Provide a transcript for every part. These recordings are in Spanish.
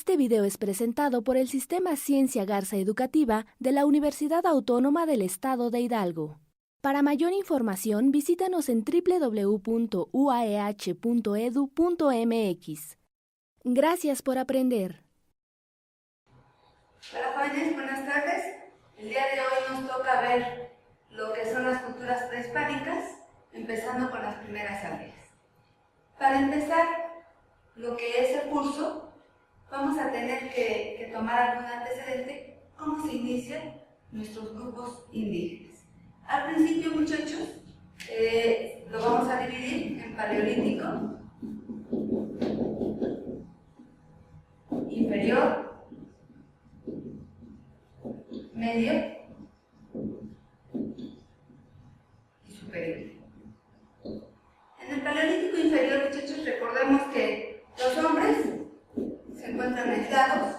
Este video es presentado por el Sistema Ciencia Garza Educativa de la Universidad Autónoma del Estado de Hidalgo. Para mayor información, visítanos en www.uaeh.edu.mx. Gracias por aprender. Hola jóvenes, buenas tardes. El día de hoy nos toca ver lo que son las culturas prehispánicas, empezando con las primeras aldeas. Para empezar lo que es el curso, vamos a tener que tomar algún antecedente, cómo se inician nuestros grupos indígenas. Al principio, muchachos, lo vamos a dividir en paleolítico, inferior, medio y superior. En el paleolítico inferior, muchachos, recordemos que los hombres se encuentran aislados,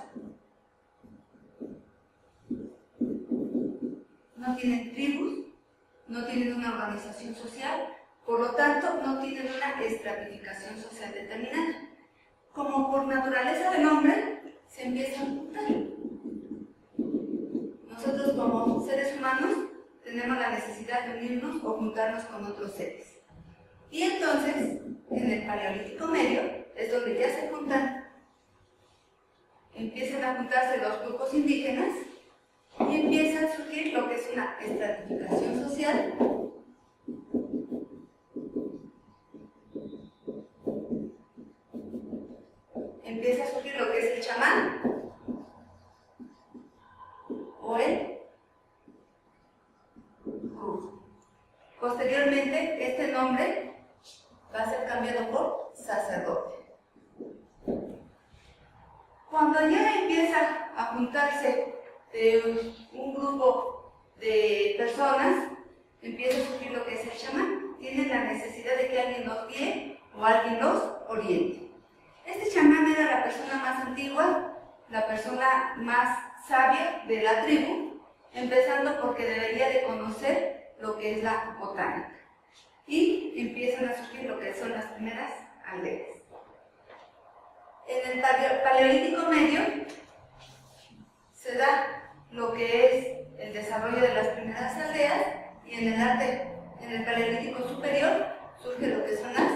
no tienen tribus, no tienen una organización social, por lo tanto no tienen una estratificación social determinada. Como por naturaleza del hombre, se empieza a juntar. Nosotros como seres humanos tenemos la necesidad de unirnos o juntarnos con otros seres. Y entonces, en el paleolítico medio, es donde ya se juntan, empiezan a juntarse los grupos indígenas y empieza a surgir lo que es una estratificación social. Empieza a surgir lo que es el chamán o el brujo. Posteriormente, este nombre va a ser cambiado por sacerdote. Cuando ya empieza a juntarse un grupo de personas, empieza a surgir lo que es el chamán. Tienen la necesidad de que alguien los guíe o alguien los oriente. Este chamán era la persona más antigua, la persona más sabia de la tribu, empezando porque debería de conocer lo que es la botánica. Y empiezan a surgir lo que son las primeras aldeas. En el paleolítico medio se da lo que es el desarrollo de las primeras aldeas, y en el paleolítico superior surge lo que son las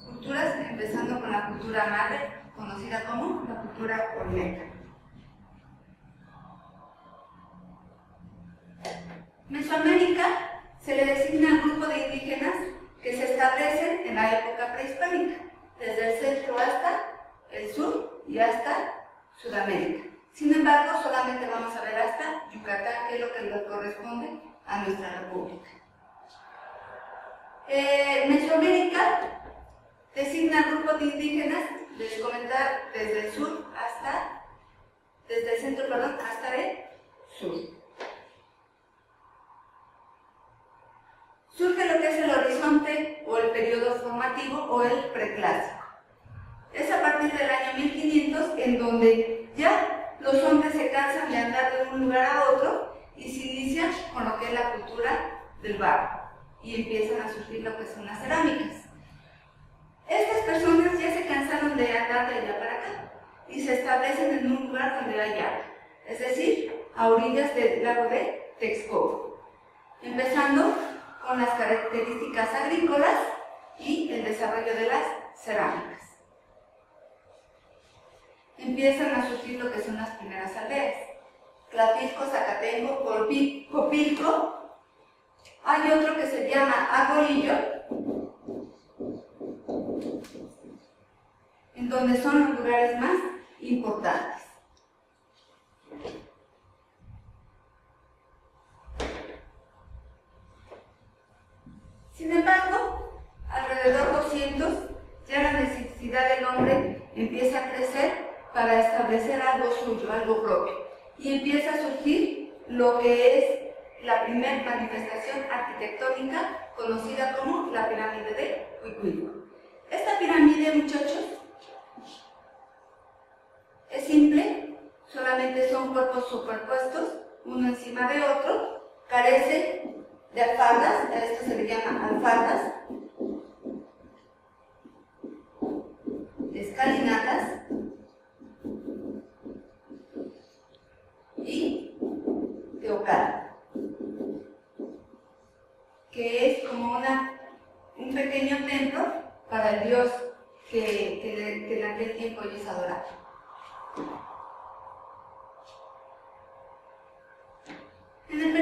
culturas, empezando con la cultura madre, conocida como la cultura olmeca. Mesoamérica se le designa al grupo de indígenas que se establecen en la época prehispánica, desde el centro hasta el sur y hasta Sudamérica. Sin embargo, solamente vamos a ver hasta Yucatán, que es lo que le corresponde a nuestra república. Mesoamérica designa al grupo de indígenas, les comentar, desde el sur hasta, desde el centro, perdón, hasta el sur. Surge lo que es el horizonte o el periodo formativo o el preclásico. Es a partir del año 1500 en donde ya los hombres se cansan de andar de un lugar a otro y se inician con lo que es la cultura del barro y empiezan a surgir lo que son las cerámicas. Estas personas ya se cansaron de andar de allá para acá y se establecen en un lugar donde hay agua, es decir, a orillas del lago de Texcoco, empezando con las características agrícolas y el desarrollo de las cerámicas. Empiezan a surgir lo que son las primeras aldeas: Tlatilco, Zacatenco, Copilco. Hay otro que se llama Arbolillo, en donde son los lugares más importantes. Sin embargo, alrededor de 200, ya la necesidad del hombre empieza a crecer para establecer algo suyo, algo propio. Y empieza a surgir lo que es la primera manifestación arquitectónica conocida como la pirámide de Huicuilco. Esta pirámide, muchachos, es simple, solamente son cuerpos superpuestos, uno encima de otro, carece de alfardas, a esto se le llama alfardas, escalinatas, es como un pequeño templo para el dios que en aquel tiempo ellos adoraban. En el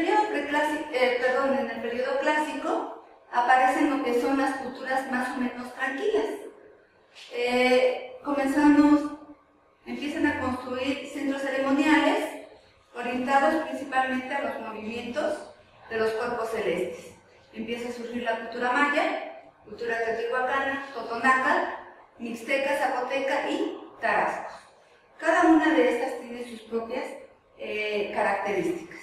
periodo clásico aparecen lo que son las culturas más o menos tranquilas. Empiezan a construir centros ceremoniales orientados principalmente a los movimientos de los cuerpos celestes. Empieza a surgir la cultura maya, cultura teotihuacana, totonacal, mixteca, zapoteca y tarascos. Cada una de estas tiene sus propias características.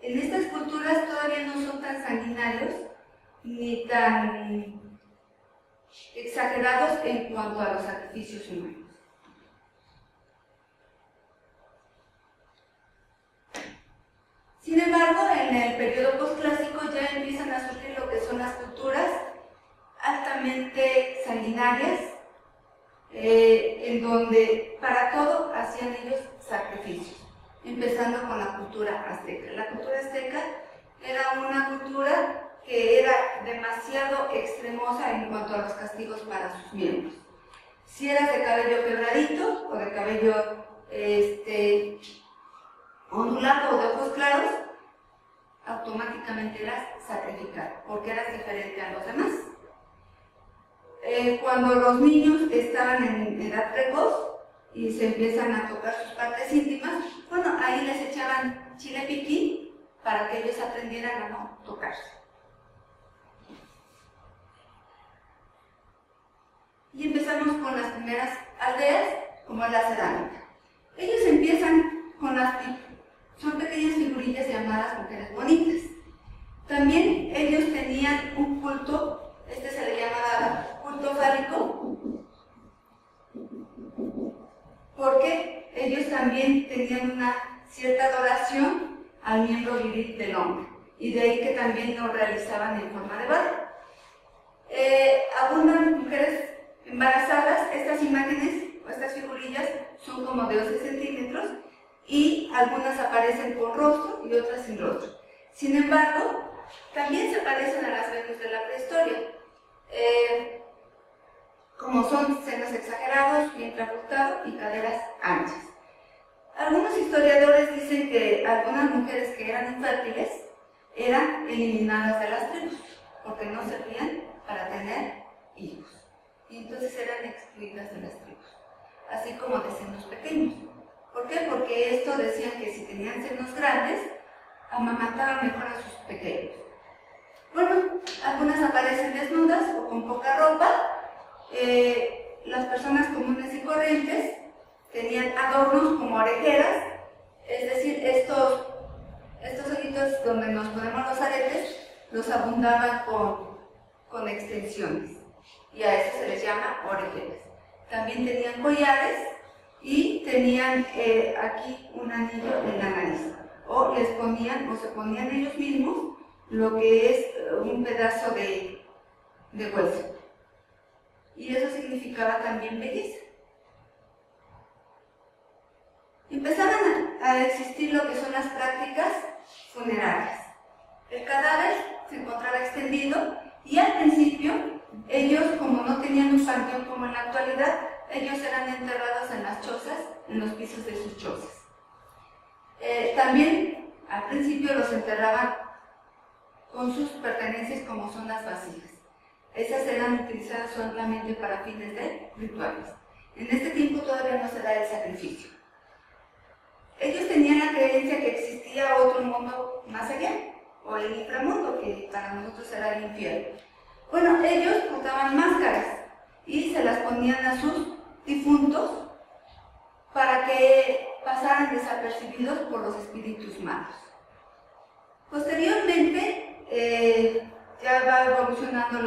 En estas culturas todavía no son tan sanguinarios ni tan exagerados en cuanto a los sacrificios humanos. Sin embargo, en el periodo posclásico ya empiezan a surgir lo que son las culturas altamente sanguinarias, en donde para todo hacían ellos sacrificios, empezando con la cultura azteca. La cultura azteca era una cultura que era demasiado extremosa en cuanto a los castigos para sus miembros. Si eras de cabello quebradito o de cabello ondulado o de ojos claros, automáticamente eras sacrificado, porque eras diferente a los demás. Cuando los niños estaban en edad precoz y se empiezan a tocar sus partes íntimas, bueno, ahí les echaban chile piquín para que ellos aprendieran a no tocarse. Y empezamos con las primeras aldeas, como es la cerámica. Ellos empiezan con son pequeñas figurillas llamadas mujeres bonitas. También ellos tenían un culto, se le llamaba culto fálico, porque ellos también tenían una cierta adoración al miembro viril del hombre, y de ahí que también lo realizaban en forma de barro. Algunas mujeres embarazadas, estas imágenes o estas figurillas son como de 11 centímetros y algunas aparecen con rostro y otras sin rostro. Sin embargo, también se parecen a las Venus de la prehistoria, como son senos exagerados, vientre abultado y caderas anchas. Algunos historiadores dicen que algunas mujeres que eran infértiles eran eliminadas de las tribus porque no servían para tener hijos, y entonces eran excluidas de las tribus, así como de senos pequeños. ¿Por qué? Porque esto decían que si tenían senos grandes, amamantaban mejor a sus pequeños. Bueno, algunas aparecen desnudas o con poca ropa. Las personas comunes y corrientes tenían adornos como orejeras, es decir, estos ojitos donde nos ponemos los aretes, los abundaban con extensiones, y a eso se les llama orejeras. También tenían collares y tenían aquí un anillo en la nariz, o les ponían, o se ponían ellos mismos, lo que es un pedazo de hueso, y eso significaba también belleza. Empezaban a existir lo que son las prácticas funerarias. El cadáver se encontraba extendido y al principio ellos, como no tenían un panteón como en la actualidad, ellos eran enterrados en las chozas, en los pisos de sus chozas. También al principio los enterraban con sus pertenencias, como son las vasijas. Esas eran utilizadas solamente para fines de rituales. En este tiempo todavía no se da el sacrificio. Ellos tenían la creencia que existía otro mundo más allá, o el inframundo, que para nosotros era el infierno. Bueno, ellos portaban máscaras y se las ponían a sus difuntos para que pasaran desapercibidos por los espíritus malos. Posteriormente, ya va evolucionando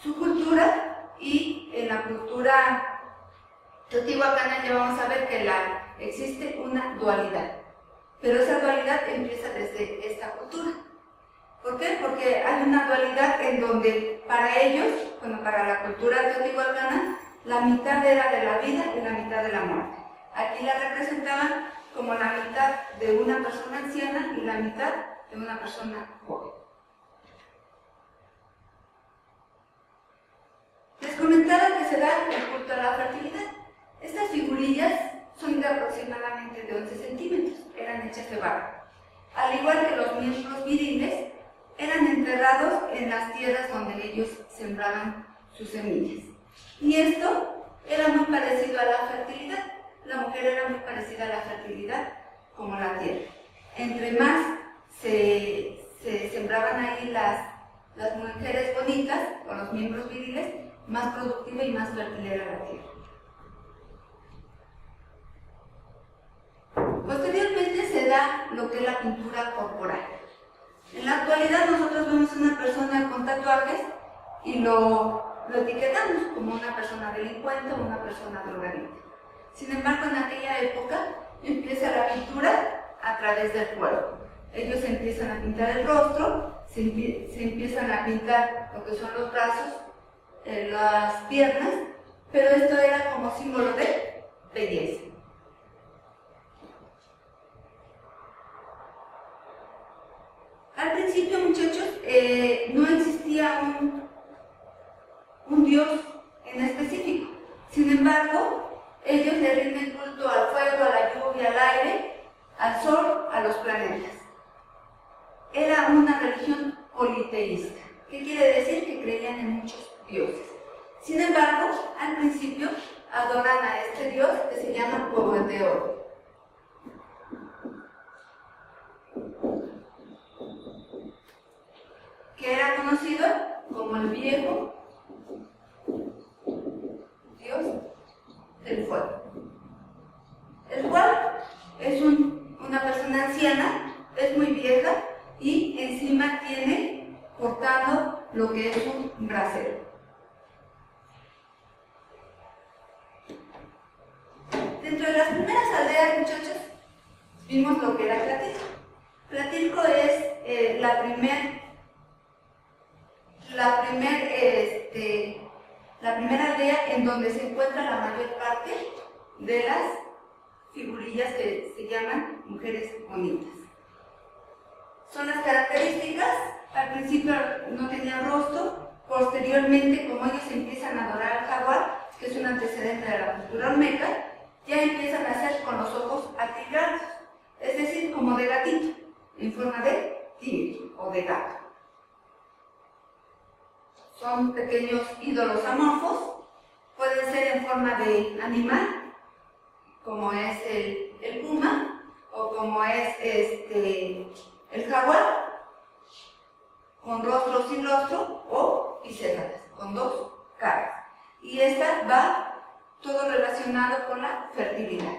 su cultura, y en la cultura teotihuacana ya vamos a ver que existe una dualidad, pero esa dualidad empieza desde esta cultura. ¿Por qué? Porque hay una dualidad en donde para ellos, bueno, para la cultura teotihuacana, la mitad era de la vida y la mitad de la muerte. Aquí la representaban como la mitad de una persona anciana y la mitad de una persona joven. en las tierras donde ellos sembraban sus semillas. Y esto era muy parecido a la fertilidad. La mujer era muy parecida a la fertilidad como la tierra. Entre más se sembraban ahí las mujeres bonitas, con los miembros viriles, más productiva y más fértil era la tierra. Posteriormente se da lo que es la pintura corporal. En la actualidad nosotros vemos a una persona con tatuajes y lo etiquetamos como una persona delincuente o una persona drogadicta. Sin embargo, en aquella época empieza la pintura a través del cuerpo. Ellos empiezan a pintar el rostro, se empiezan a pintar lo que son los brazos, las piernas, pero esto era como símbolo de belleza. Al principio, muchachos, no existía un dios en específico. Sin embargo, ellos le rinden culto al fuego, a la lluvia, al aire, al sol, a los planetas. Era una religión politeísta. ¿Qué quiere decir? Que creían en muchos dioses. Sin embargo, al principio adoran a este dios que se llama Huehueteotl, que era conocido como el viejo dios del fuego, el cual es una persona anciana, es muy vieja y encima tiene cortado lo que es un brasero. Dentro de las primeras aldeas, muchachos, vimos lo que era Tlatilco. Tlatilco es la primera aldea en donde se encuentra la mayor parte de las figurillas que se llaman mujeres bonitas. Son las características. Al principio no tenían rostro, posteriormente, como ellos empiezan a adorar al jaguar, que es un antecedente de la cultura olmeca, ya empiezan a hacer con los ojos atigrados, es decir, como de gatito, en forma de tigre o de gato. Son pequeños ídolos amorfos, pueden ser en forma de animal, como es el puma, o como es el jaguar, con rostro sin rostro, o bicéfalas, con dos caras. Y esta va todo relacionado con la fertilidad.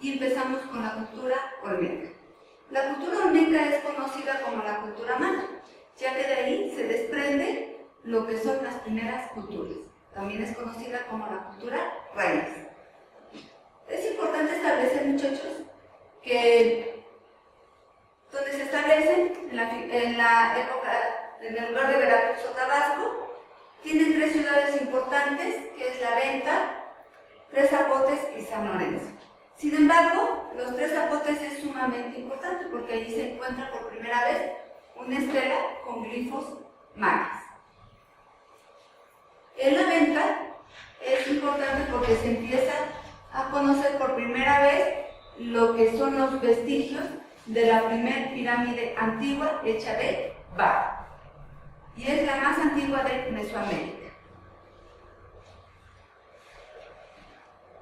Y empezamos con la cultura olmeca. La cultura olmeca es conocida como la cultura maya, ya que de ahí se desprende lo que son las primeras culturas. También es conocida como la cultura raíz. Es importante establecer, muchachos, que donde se establecen en la época, en el lugar de Veracruz o Tabasco, tienen tres ciudades importantes, que es La Venta, Tres Zapotes y San Lorenzo. Sin embargo, los Tres Zapotes es sumamente importante porque allí se encuentra por primera vez una estela con glifos mayas. En La Venta es importante porque se empieza a conocer por primera vez lo que son los vestigios de la primera pirámide antigua hecha de barro. Y es la más antigua de Mesoamérica.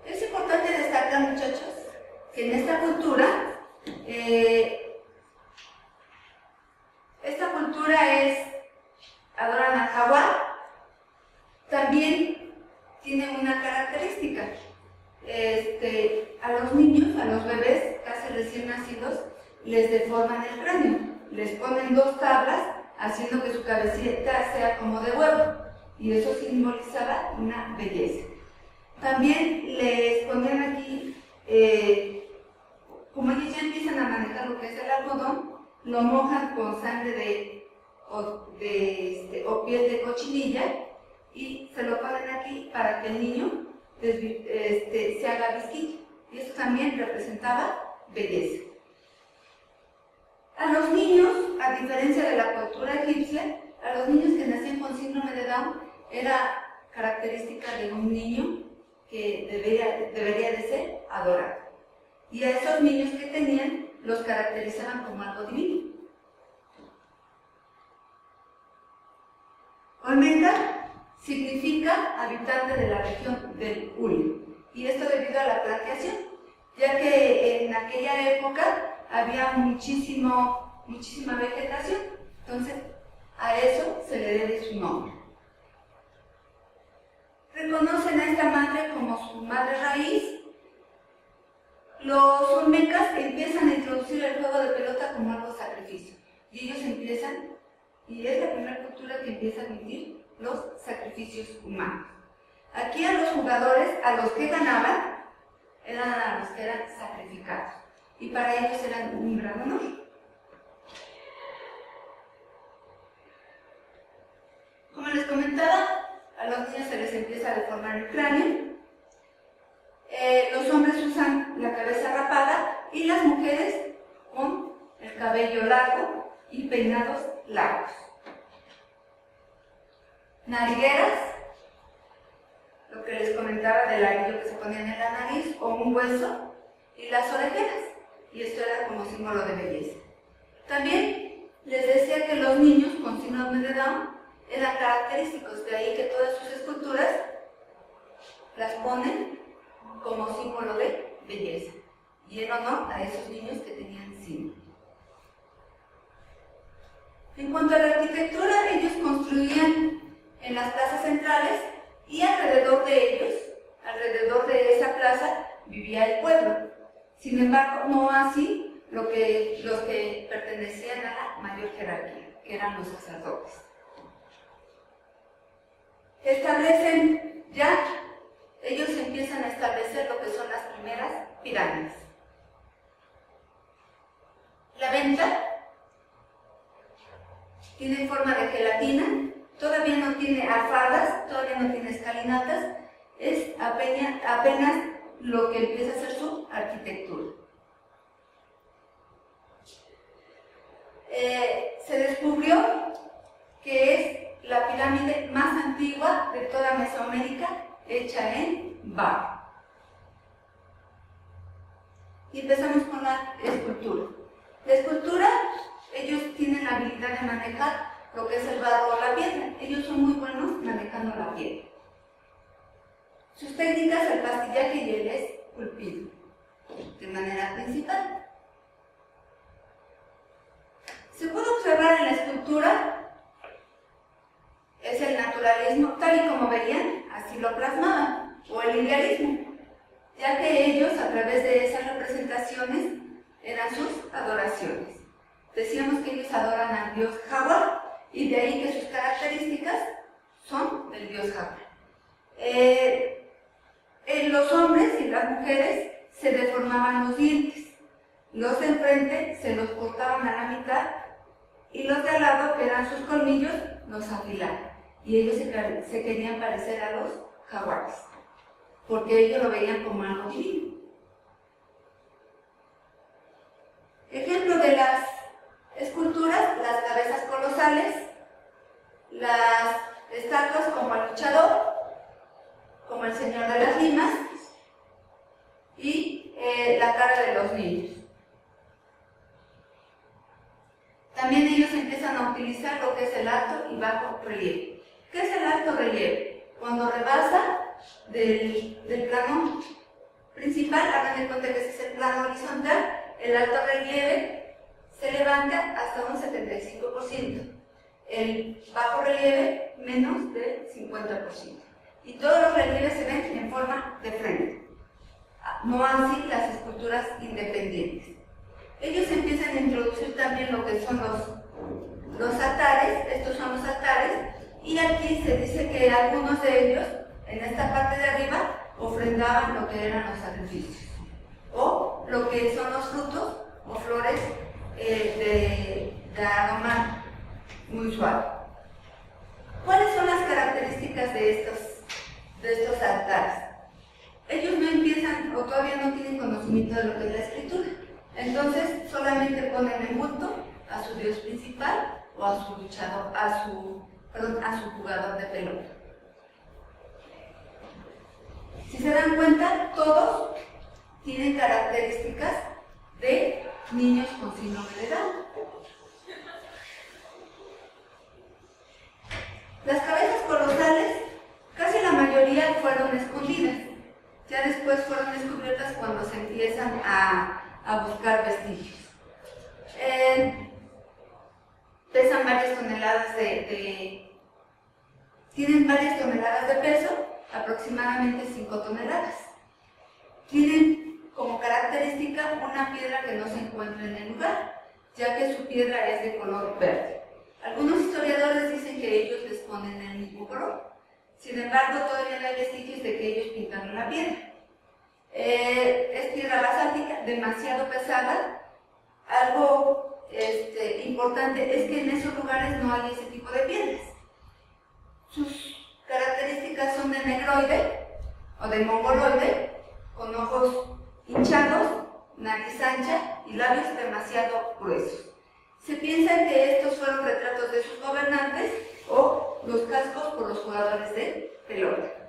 Es importante destacar, muchachos, que en esta cultura adoran al jaguar. También tiene una característica. A los niños, a los bebés casi recién nacidos, les deforman el cráneo. Les ponen dos tablas, haciendo que su cabecita sea como de huevo. Y eso simbolizaba una belleza. También les ponen aquí, como ellos ya empiezan a manejar lo que es el algodón, lo mojan con sangre o piel de cochinilla y se lo ponen aquí para que el niño se haga visquillo. Y eso también representaba belleza. A los niños, a diferencia de la cultura egipcia, a los niños que nacían con síndrome de Down era característica de un niño que debería de ser adorado. Y a esos niños que tenían los caracterizaban como algo divino. Olmeca significa habitante de la región del Uli, y esto debido a la plantación, ya que en aquella época había muchísima vegetación, entonces a eso se le debe su nombre. Reconocen a esta madre como su madre raíz. Los olmecas empiezan a introducir el juego de pelota como algo sacrificio, y ellos empiezan, y es la primera cultura que empieza a admitir los sacrificios humanos. Aquí a los jugadores, a los que ganaban, eran a los que eran sacrificados, y para ellos eran un gran honor. Como les comentaba, a los niños se les empieza a deformar el cráneo. Los hombres usan la cabeza rapada y las mujeres con el cabello largo y peinados largos. Narigueras, lo que les comentaba del anillo que se ponían en la nariz o un hueso, y las orejeras, y esto era como símbolo de belleza. También les decía que los niños con síndrome de Down eran característicos, de ahí que todas sus esculturas las ponen como símbolo de belleza, y en honor a esos niños que tenían síndrome. En cuanto a la arquitectura, ellos construían en las plazas centrales, y alrededor de ellos, alrededor de esa plaza, vivía el pueblo. Sin embargo, no así los que pertenecían a la mayor jerarquía, que eran los sacerdotes. Ellos empiezan a establecer lo que son las primeras pirámides. La venta tiene forma de gelatina, todavía no tiene alfadas, todavía no tiene escalinatas, es apenas lo que empieza a ser su arquitectura. Se descubrió que es la pirámide más antigua de toda Mesoamérica, hecha en barro. Y empezamos con la escultura. La escultura, ellos tienen la habilidad de manejar lo que es el barro o la piedra. Ellos son muy buenos manejando la piedra. Sus técnicas, el pastillaje y el esculpido, de manera principal. Se puede observar en la escultura, es el naturalismo, tal y como veían, así lo plasmaban, o el idealismo, ya que ellos, a través de esas representaciones, eran sus adoraciones. Decíamos que ellos adoran al dios Jaguar, y de ahí que sus características son del dios Jaguar. Los hombres y las mujeres se deformaban los dientes. Los de enfrente se los cortaban a la mitad, y los de al lado, que eran sus colmillos, los afilaban. Y ellos se querían parecer a los jaguares, porque ellos lo veían como algo divino. Ejemplo de las esculturas, las cabezas colosales, las estatuas como el luchador, como el señor de las limas, y la cara de los niños. También ellos empiezan a utilizar lo que es el alto y bajo relieve. ¿Qué es el alto relieve? Cuando rebasa del plano principal, hagan de cuenta que ese es el plano horizontal, el alto relieve se levanta hasta un 75%, el bajo relieve menos del 50%. Y todos los relieves se ven en forma de frente, no así las esculturas independientes. Ellos empiezan a introducir también lo que son los altares, estos son los altares, y aquí se dice que algunos de ellos, en esta parte de arriba, ofrendaban lo que eran los sacrificios, o lo que son los frutos o flores de aroma muy suave. ¿Cuáles son las características de estos altares? Ellos no empiezan o todavía no tienen conocimiento de lo que es la escritura. Entonces solamente ponen en culto a su dios principal o a su luchador, a su jugador de pelota. Si se dan cuenta, todos tienen características de niños con síndrome de Down. Las cabezas colosales, casi la mayoría fueron escondidas. Ya después fueron descubiertas cuando se empiezan a buscar vestigios. Pesan varias toneladas tienen varias toneladas de peso, aproximadamente 5 toneladas. Tienen como característica una piedra que no se encuentra en el lugar, ya que su piedra es de color verde. Algunos historiadores dicen que ellos les ponen el mismo color. Sin embargo, todavía no hay vestigios de que ellos pintaron la piedra. Es piedra basáltica, demasiado pesada. Algo importante es que en esos lugares no hay ese tipo de piedras. Sus características son de negroide o de mongoloide, con ojos hinchados, nariz ancha y labios demasiado gruesos. Se piensa que estos fueron retratos de sus gobernantes o los cascos por los jugadores de pelota.